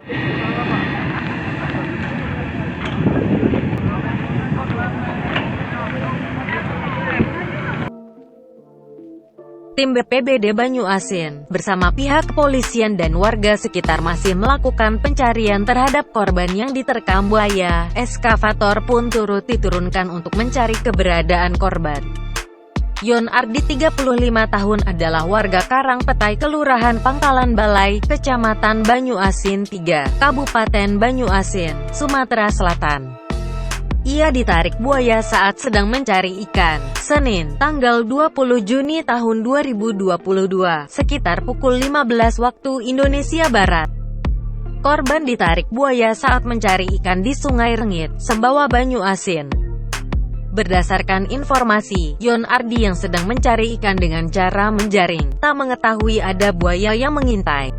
Tim BPBD Banyuasin, bersama pihak kepolisian dan warga sekitar masih melakukan pencarian terhadap korban yang diterkam buaya. Eskavator pun turut diturunkan untuk mencari keberadaan korban. Yon Ardi, 35 tahun, adalah warga Karangpetai, Kelurahan Pangkalan Balai, Kecamatan Banyuasin 3, Kabupaten Banyuasin, Sumatera Selatan. Ia ditarik buaya saat sedang mencari ikan, Senin, tanggal 20 Juni tahun 2022, sekitar pukul 15 waktu Indonesia Barat. Korban ditarik buaya saat mencari ikan di Sungai Rengit, Sembawa, Banyuasin. Berdasarkan informasi, Yon Ardi yang sedang mencari ikan dengan cara menjaring, tak mengetahui ada buaya yang mengintai.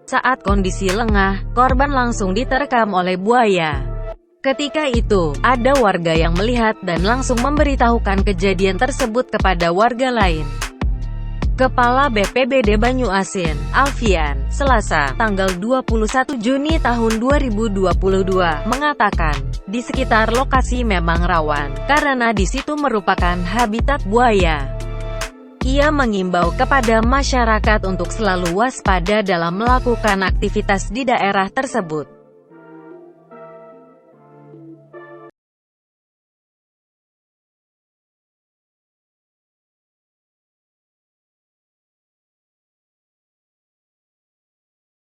Saat kondisi lengah, korban langsung diterkam oleh buaya. Ketika itu, ada warga yang melihat dan langsung memberitahukan kejadian tersebut kepada warga lain. Kepala BPBD Banyuasin, Alfian, Selasa, tanggal 21 Juni tahun 2022, mengatakan, di sekitar lokasi memang rawan, karena di situ merupakan habitat buaya. Ia mengimbau kepada masyarakat untuk selalu waspada dalam melakukan aktivitas di daerah tersebut.